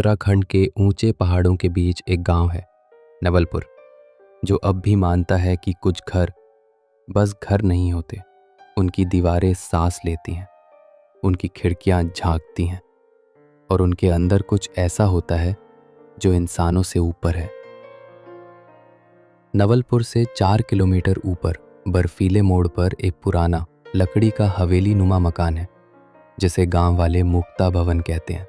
उत्तराखंड के ऊंचे पहाड़ों के बीच एक गांव है, नवलपुर, जो अब भी मानता है कि कुछ घर बस घर नहीं होते, उनकी दीवारें सांस लेती हैं, उनकी खिड़कियां झांकती हैं और उनके अंदर कुछ ऐसा होता है जो इंसानों से ऊपर है। नवलपुर से 4 किलोमीटर ऊपर बर्फीले मोड़ पर एक पुराना लकड़ी का हवेली नुमा मकान है, जिसे गांव वाले मुक्ता भवन कहते हैं।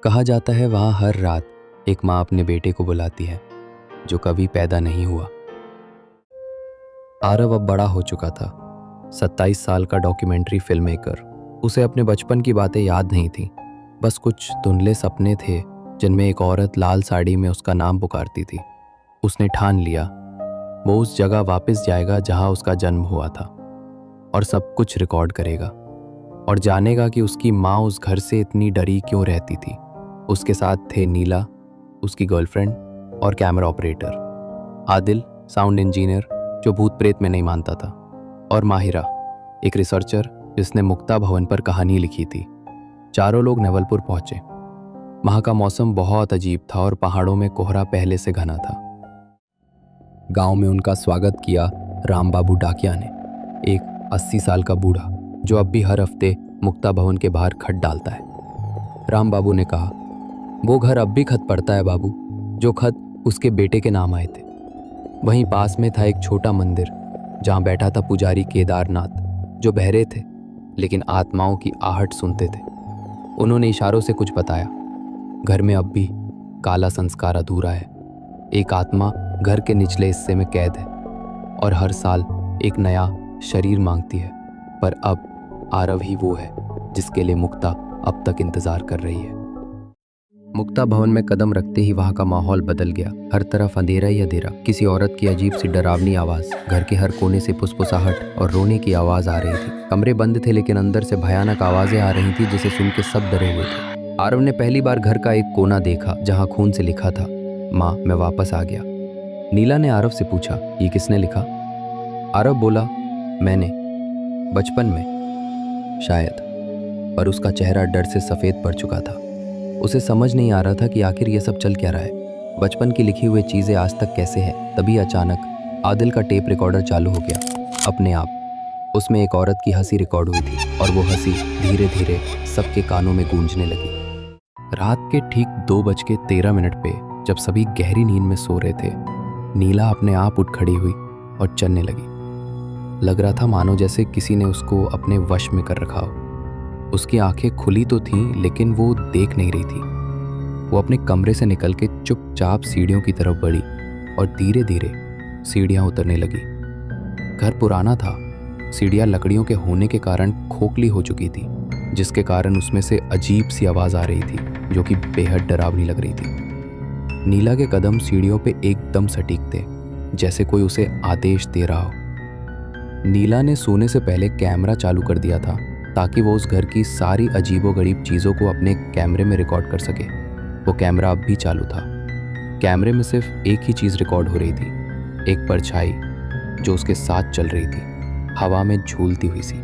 कहा जाता है वहां हर रात एक माँ अपने बेटे को बुलाती है जो कभी पैदा नहीं हुआ। आरव अब बड़ा हो चुका था, 27 साल का डॉक्यूमेंट्री फिल्म मेकर। उसे अपने बचपन की बातें याद नहीं थी, बस कुछ धुंधले सपने थे जिनमें एक औरत लाल साड़ी में उसका नाम पुकारती थी। उसने ठान लिया वो उस जगह वापस जाएगा जहां उसका जन्म हुआ था और सब कुछ रिकॉर्ड करेगा और जानेगा कि उसकी माँ उस घर से इतनी डरी क्यों रहती थी। उसके साथ थे नीला, उसकी गर्लफ्रेंड, और camera operator Adil, sound engineer जो भूत प्रेत में नहीं मानता था, और माहिरा, एक रिसर्चर जिसने मुक्ता भवन पर कहानी लिखी थी। चारों लोग नवलपुर पहुंचे। वहां का मौसम बहुत अजीब था और पहाड़ों में कोहरा पहले से घना था। गांव में उनका स्वागत किया राम बाबू डाकिया ने, एक 80 साल का बूढ़ा जो अब भी हर हफ्ते मुक्ता भवन के बाहर खत डालता है। राम बाबू ने कहा, वो घर अब भी खत पड़ता है बाबू, जो खत उसके बेटे के नाम आए थे। वहीं पास में था एक छोटा मंदिर जहां बैठा था पुजारी केदारनाथ, जो बहरे थे लेकिन आत्माओं की आहट सुनते थे। उन्होंने इशारों से कुछ बताया। घर में अब भी काला संस्कार अधूरा है। एक आत्मा घर के निचले हिस्से में कैद है और हर साल एक नया शरीर मांगती है, पर अब आरव ही वो है जिसके लिए मुक्ता अब तक इंतजार कर रही है। मुक्ता भवन में कदम रखते ही वहां का माहौल बदल गया। हर तरफ अंधेरा ही अंधेरा। किसी औरत की अजीब सी डरावनी आवाज, घर के हर कोने से फुसफुसाहट और रोने की आवाज आ रही थी। कमरे बंद थे लेकिन अंदर से भयानक आवाजें आ रही थी जिसे सुन के सब डरे हुए थे। आरव ने पहली बार घर का एक कोना देखा जहां खून से लिखा था, माँ मैं वापस आ गया। नीला ने आरव से पूछा, ये किसने लिखा? आरव बोला, मैंने, बचपन में शायद, पर उसका चेहरा डर से सफेद पड़ चुका था। उसे समझ नहीं आ रहा था कि आखिर ये सब चल क्या रहा है। बचपन की लिखी हुई चीजें आज तक कैसे है। तभी अचानक आदिल का टेप रिकॉर्डर चालू हो गया अपने आप। उसमें एक औरत की हंसी रिकॉर्ड हुई थी और वो हंसी धीरे धीरे सबके कानों में गूंजने लगी। रात के ठीक 2:13 पे जब सभी गहरी नींद में सो रहे थे, नीला अपने आप उठ खड़ी हुई और चलने लगी। लग रहा था मानो जैसे किसी ने उसको अपने वश में कर रखा हो। उसकी आंखें खुली तो थीं लेकिन वो देख नहीं रही थी। वो अपने कमरे से निकल के चुपचाप सीढ़ियों की तरफ बढ़ी और धीरे धीरे सीढ़ियां उतरने लगी। घर पुराना था, सीढ़ियां लकड़ियों के होने के कारण खोखली हो चुकी थी, जिसके कारण उसमें से अजीब सी आवाज आ रही थी जो कि बेहद डरावनी लग रही थी। नीला के कदम सीढ़ियों पे एकदम सटीक थे, जैसे कोई उसे आदेश दे रहा हो। नीला ने सोने से पहले कैमरा चालू कर दिया था ताकि वो उस घर की सारी अजीबोगरीब चीज़ों को अपने कैमरे में रिकॉर्ड कर सके। वो कैमरा अब भी चालू था। कैमरे में सिर्फ एक ही चीज़ रिकॉर्ड हो रही थी, एक परछाई जो उसके साथ चल रही थी, हवा में झूलती हुई सी।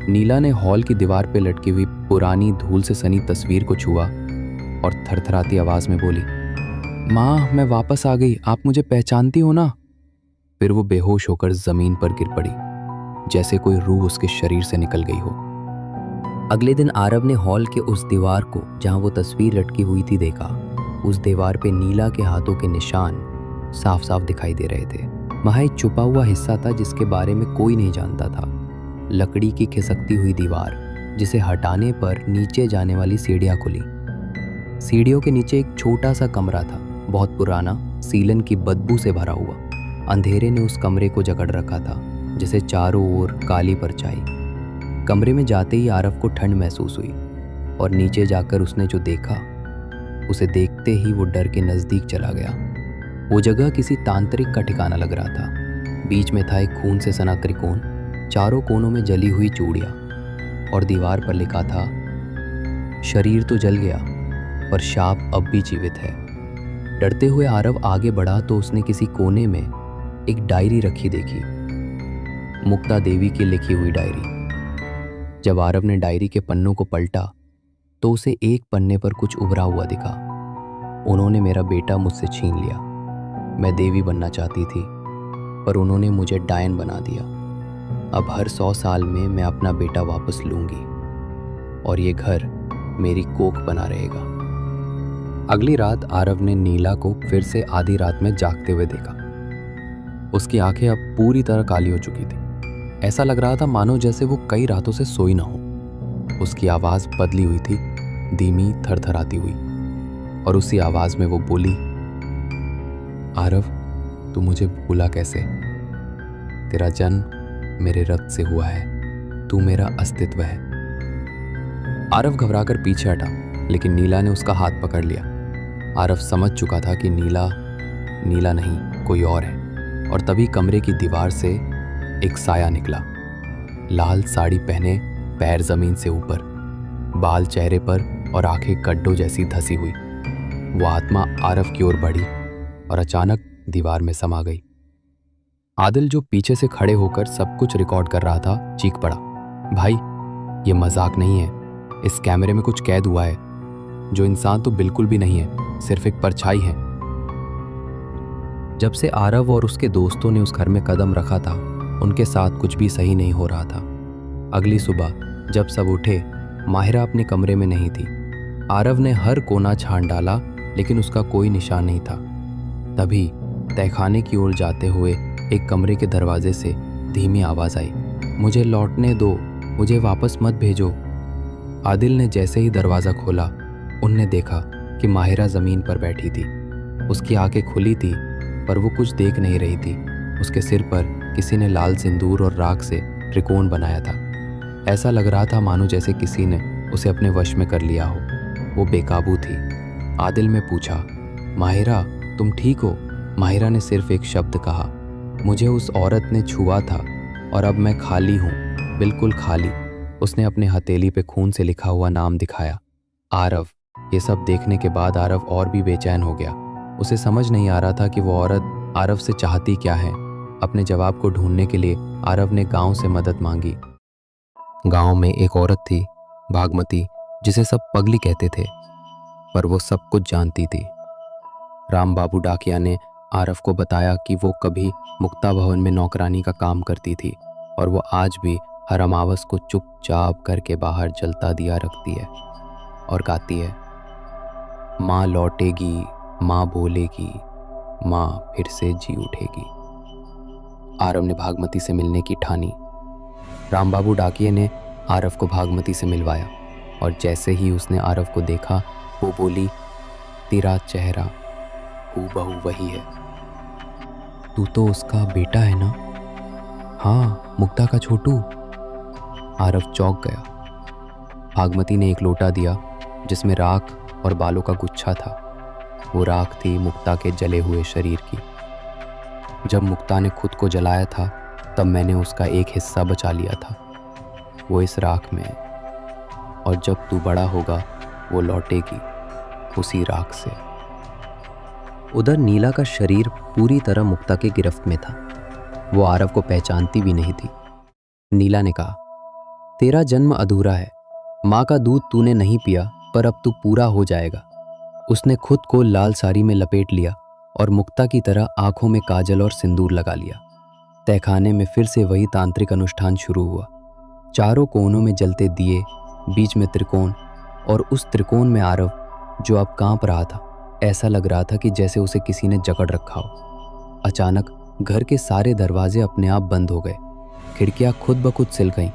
नीला ने हॉल की दीवार पे लटकी हुई पुरानी धूल से सनी तस्वीर को छुआ और थरथराती आवाज़ में बोली, माँ मैं वापस आ गई, आप मुझे पहचानती हो ना? फिर वो बेहोश होकर ज़मीन पर गिर पड़ी, जैसे कोई रूह उसके शरीर से निकल गई हो। अगले दिन आरव ने हॉल के उस दीवार को जहां वो तस्वीर लटकी हुई थी देखा। उस दीवार पे नीला के हाथों के निशान साफ साफ दिखाई दे रहे थे। वहां एक छुपा हुआ हिस्सा था जिसके बारे में कोई नहीं जानता था। लकड़ी की खिसकती हुई दीवार जिसे हटाने पर नीचे जाने वाली सीढ़ियां खुली। सीढ़ियों के नीचे एक छोटा सा कमरा था, बहुत पुराना, सीलन की बदबू से भरा हुआ। अंधेरे ने उस कमरे को जकड़ रखा था, जिसे चारों ओर काली परछाई। कमरे में जाते ही आरव को ठंड महसूस हुई और नीचे जाकर उसने जो देखा, उसे देखते ही वो डर के नज़दीक चला गया। वो जगह किसी तांत्रिक का ठिकाना लग रहा था। बीच में था एक खून से सना त्रिकोण, चारों कोनों में जली हुई चूड़ियाँ, और दीवार पर लिखा था, शरीर तो जल गया पर शाप अब भी जीवित है। डरते हुए आरव आगे बढ़ा तो उसने किसी कोने में एक डायरी रखी देखी, मुक्ता देवी की लिखी हुई डायरी। जब आरव ने डायरी के पन्नों को पलटा तो उसे एक पन्ने पर कुछ उभरा हुआ दिखा। उन्होंने मेरा बेटा मुझसे छीन लिया। मैं देवी बनना चाहती थी, पर उन्होंने मुझे डायन बना दिया। अब हर 100 साल में मैं अपना बेटा वापस लूंगी और ये घर मेरी कोख बना रहेगा। अगली रात आरव ने नीला को फिर से आधी रात में जागते हुए देखा। उसकी आंखें अब पूरी तरह काली हो चुकी थी। ऐसा लग रहा था मानो जैसे वो कई रातों से सोई ना हो। उसकी आवाज बदली हुई थी, धीमी, थरथराती हुई, और उसी आवाज में वो बोली, आरव, तू मुझे भूला कैसे? तेरा जन्म मेरे रक्त से हुआ है, तू मेरा अस्तित्व है। आरव घबराकर पीछे हटा, लेकिन नीला ने उसका हाथ पकड़ लिया। आरव समझ चुका था कि नीला नहीं, कोई और है। और तभी कमरे की दीवार से एक साया निकला। लाल साड़ी पहने, पैर जमीन से ऊपर, बाल चेहरे पर और आंखें गड्ढों जैसी धसी हुई। वो आत्मा आरव की ओर बढ़ी और अचानक दीवार में समा गई। आदिल, जो पीछे से खड़े होकर सब कुछ रिकॉर्ड कर रहा था, चीख पड़ा, भाई, ये मजाक नहीं है। इस कैमरे में कुछ कैद हुआ है। जो इंसान तो बिल्कुल भी नहीं है, सिर्फ एक परछाई है। जब से आरव और उसके दोस्तों ने उस घर में कदम रखा था, उनके साथ कुछ भी सही नहीं हो रहा था। अगली सुबह जब सब उठे, माहिरा अपने कमरे में नहीं थी। आरव ने हर कोना छान डाला, लेकिन उसका कोई निशान नहीं था। तभी तहखाने की ओर जाते हुए एक कमरे के दरवाजे से धीमी आवाज आई, मुझे लौटने दो, मुझे वापस मत भेजो। आदिल ने जैसे ही दरवाज़ा खोला, उनने देखा कि माहिरा ज़मीन पर बैठी थी। उसकी आंखें खुली थी, पर वो कुछ देख नहीं रही थी। उसके सिर पर किसी ने लाल सिंदूर और राख से त्रिकोण बनाया था। ऐसा लग रहा था मानो जैसे किसी ने उसे अपने वश में कर लिया हो। वो बेकाबू थी। आदिल ने पूछा, माहिरा, तुम ठीक हो? माहिरा ने सिर्फ एक शब्द कहा, मुझे उस औरत ने छुआ था और अब मैं खाली हूँ, बिल्कुल खाली। उसने अपने हथेली पे खून से लिखा हुआ नाम दिखाया, आरव। ये सब देखने के बाद आरव और भी बेचैन हो गया। उसे समझ नहीं आ रहा था कि वो औरत आरव से चाहती क्या है। अपने जवाब को ढूंढने के लिए आरव ने गांव से मदद मांगी। गांव में एक औरत थी, भागमती, जिसे सब पगली कहते थे, पर वो सब कुछ जानती थी। राम बाबू डाकिया ने आरव को बताया कि वो कभी मुक्ता भवन में नौकरानी का काम करती थी और वो आज भी हर अमावस को चुपचाप घर के बाहर जलता दिया रखती है और गाती है, माँ लौटेगी, माँ बोलेगी, माँ फिर से जी उठेगी। आरव ने भागमती से मिलने की ठानी। राम बाबू डाकिये ने आरव को भागमती से मिलवाया और जैसे ही उसने आरव को देखा, वो बोली, तेरा चेहरा हूबहू वही है। तू तो उसका बेटा है ना? हाँ, मुक्ता का छोटू। आरव चौंक गया। भागमती ने एक लोटा दिया जिसमें राख और बालों का गुच्छा था। वो राख थी मुक्ता के जले हुए शरीर की। जब मुक्ता ने खुद को जलाया था, तब मैंने उसका एक हिस्सा बचा लिया था। वो इस राख में है और जब तू बड़ा होगा, वो लौटेगी उसी राख से। उधर नीला का शरीर पूरी तरह मुक्ता के गिरफ्त में था। वो आरव को पहचानती भी नहीं थी। नीला ने कहा, तेरा जन्म अधूरा है। माँ का दूध तूने नहीं पिया, पर अब तू पूरा हो जाएगा। उसने खुद को लाल साड़ी में लपेट लिया और मुक्ता की तरह आंखों में काजल और सिंदूर लगा लिया। तहखाने में फिर से वही तांत्रिक अनुष्ठान शुरू हुआ। चारों कोनों में जलते दिए, बीच में त्रिकोण, और उस त्रिकोण में आरव, जो अब कांप रहा था। ऐसा लग रहा था कि जैसे उसे किसी ने जकड़ रखा हो। अचानक घर के सारे दरवाजे अपने आप बंद हो गए। खिड़कियां खुद ब खुद सिल गईं।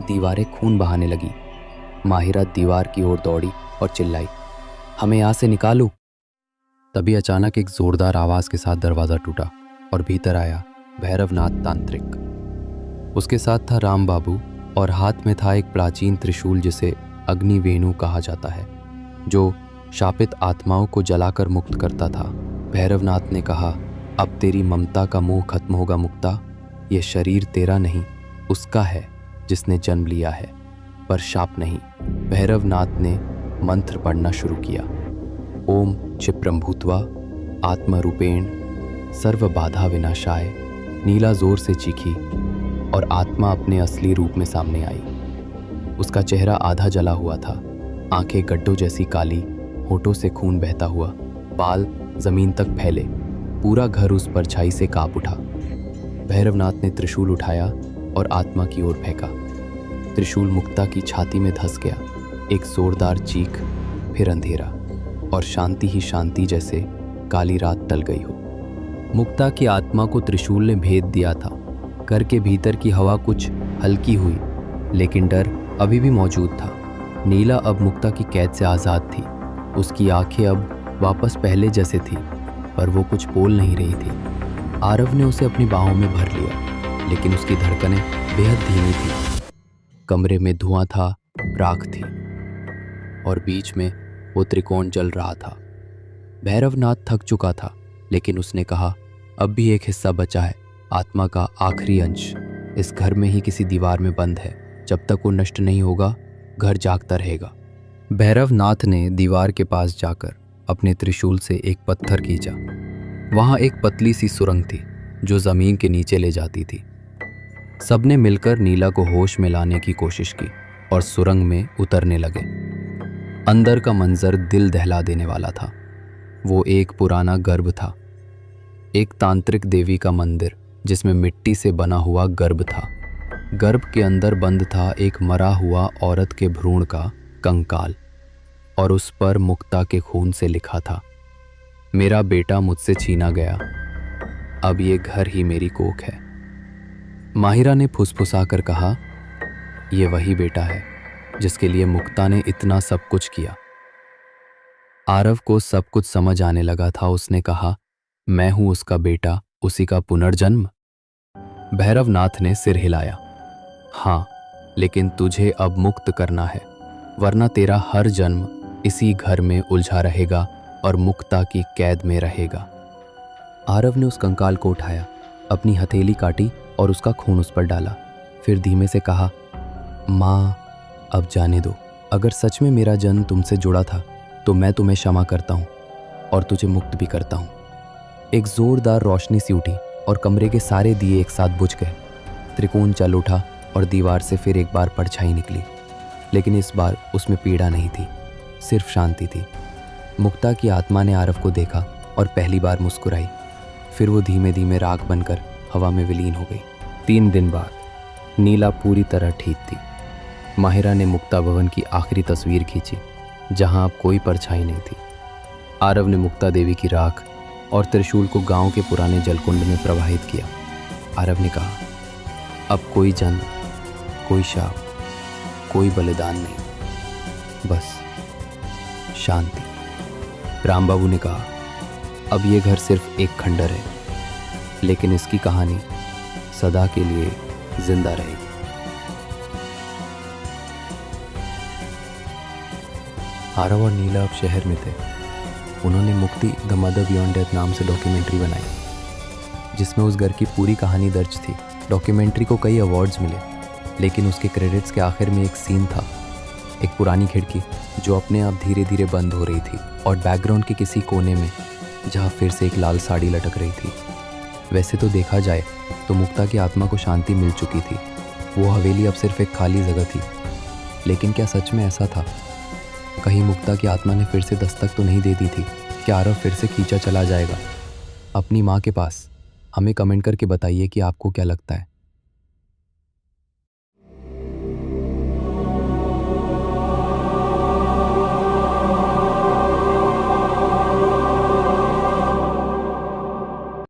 दीवारें खून बहाने लगी। माहिरा दीवार की ओर दौड़ी और चिल्लाई, हमें यहाँ से निकालो। तभी अचानक एक जोरदार आवाज के साथ दरवाजा टूटा और भीतर आया भैरवनाथ तांत्रिक। उसके साथ था राम बाबू और हाथ में था एक प्राचीन त्रिशूल जिसे अग्नि वेणु कहा जाता है, जो शापित आत्माओं को जलाकर मुक्त करता था। भैरवनाथ ने कहा, अब तेरी ममता का मोह खत्म होगा मुक्ता। ये शरीर तेरा नहीं, उसका है जिसने जन्म लिया है, पर शाप नहीं। भैरवनाथ ने मंत्र पढ़ना शुरू किया। ओम क्षिप्रम भूत्वा आत्मरूपेण सर्व बाधा विनाशाय। नीला जोर से चीखी और आत्मा अपने असली रूप में सामने आई। उसका चेहरा आधा जला हुआ था, आंखें गड्ढों जैसी काली, होठों से खून बहता हुआ, बाल जमीन तक फैले, पूरा घर उस परछाई से कांप उठा। भैरवनाथ ने त्रिशूल उठाया और आत्मा की ओर फेंका। त्रिशूल मुक्ता की छाती में धंस गया। एक जोरदार चीख, फिर अंधेरा, और शांति ही शांति, जैसे काली रात टल गई हो। मुक्ता की आत्मा को त्रिशूल ने भेद दिया था। घर के भीतर की हवा कुछ हल्की हुई, लेकिन डर अभी भी मौजूद था। नीला अब मुक्ता की कैद से आज़ाद थी। उसकी आंखें अब वापस पहले जैसे थी, पर वो कुछ बोल नहीं रही थी। आरव ने उसे अपनी बाहों में भर लिया, लेकिन उसकी धड़कनें बेहद धीमी थी। कमरे में धुआं था, राख थी, और बीच में वो त्रिकोण जल रहा था। भैरवनाथ थक चुका था, लेकिन उसने कहा, अब भी एक हिस्सा बचा है, आत्मा का आखिरी अंश इस घर में ही किसी दीवार में बंद है। जब तक वो नष्ट नहीं होगा, घर जागता रहेगा। भैरवनाथ ने दीवार के पास जाकर अपने त्रिशूल से एक पत्थर खींचा। वहां एक पतली सी सुरंग थी जो जमीन के नीचे ले जाती थी। सबने मिलकर नीला को होश में लाने की कोशिश की और सुरंग में उतरने लगे। अंदर का मंजर दिल दहला देने वाला था। वो एक पुराना गर्भ था, एक तांत्रिक देवी का मंदिर जिसमें मिट्टी से बना हुआ गर्भ था। गर्भ के अंदर बंद था एक मरा हुआ औरत के भ्रूण का कंकाल, और उस पर मुक्ता के खून से लिखा था, मेरा बेटा मुझसे छीना गया, अब ये घर ही मेरी कोख है। माहिरा ने फुसफुसा कर कहा, ये वही बेटा है जिसके लिए मुक्ता ने इतना सब कुछ किया। आरव को सब कुछ समझ आने लगा था। उसने कहा, मैं हूं उसका बेटा, उसी का पुनर्जन्म। भैरवनाथ ने सिर हिलाया, हाँ, लेकिन तुझे अब मुक्त करना है, वरना तेरा हर जन्म इसी घर में उलझा रहेगा और मुक्ता की कैद में रहेगा। आरव ने उस कंकाल को उठाया, अपनी हथेली काटी और उसका खून उस पर डाला। फिर धीमे से कहा, माँ, अब जाने दो। अगर सच में मेरा जन्म तुमसे जुड़ा था तो मैं तुम्हें क्षमा करता हूँ और तुझे मुक्त भी करता हूँ। एक जोरदार रोशनी सी उठी और कमरे के सारे दिए एक साथ बुझ गए। त्रिकोण चल उठा और दीवार से फिर एक बार परछाई निकली, लेकिन इस बार उसमें पीड़ा नहीं थी, सिर्फ शांति थी। मुक्ता की आत्मा ने आरव को देखा और पहली बार मुस्कुराई। फिर वो धीमे धीमे राख बनकर हवा में विलीन हो गई। 3 दिन बाद नीला पूरी तरह ठीक थी। माहिरा ने मुक्ता भवन की आखिरी तस्वीर खींची, जहां अब कोई परछाई नहीं थी। आरव ने मुक्ता देवी की राख और त्रिशूल को गांव के पुराने जलकुंड में प्रवाहित किया। आरव ने कहा, अब कोई जन्म, कोई शाप, कोई बलिदान नहीं, बस शांति। रामबाबू ने कहा, अब ये घर सिर्फ एक खंडर है, लेकिन इसकी कहानी सदा के लिए जिंदा रहेगी। आरव और नीला अब शहर में थे। उन्होंने मुक्ति द मदर बियॉन्ड डेथ नाम से डॉक्यूमेंट्री बनाई, जिसमें उस घर की पूरी कहानी दर्ज थी। डॉक्यूमेंट्री को कई अवार्ड्स मिले, लेकिन उसके क्रेडिट्स के आखिर में एक सीन था, एक पुरानी खिड़की जो अपने आप धीरे धीरे बंद हो रही थी, और बैकग्राउंड के किसी कोने में जहाँ फिर से एक लाल साड़ी लटक रही थी। वैसे तो देखा जाए तो मुक्ता की आत्मा को शांति मिल चुकी थी। वो हवेली अब सिर्फ एक खाली जगह थी, लेकिन क्या सच में ऐसा था? कहीं मुक्ता की आत्मा ने फिर से दस्तक तो नहीं दे दी थी? क्या आरव फिर से खींचा चला जाएगा अपनी माँ के पास? हमें कमेंट करके बताइए कि आपको क्या लगता है।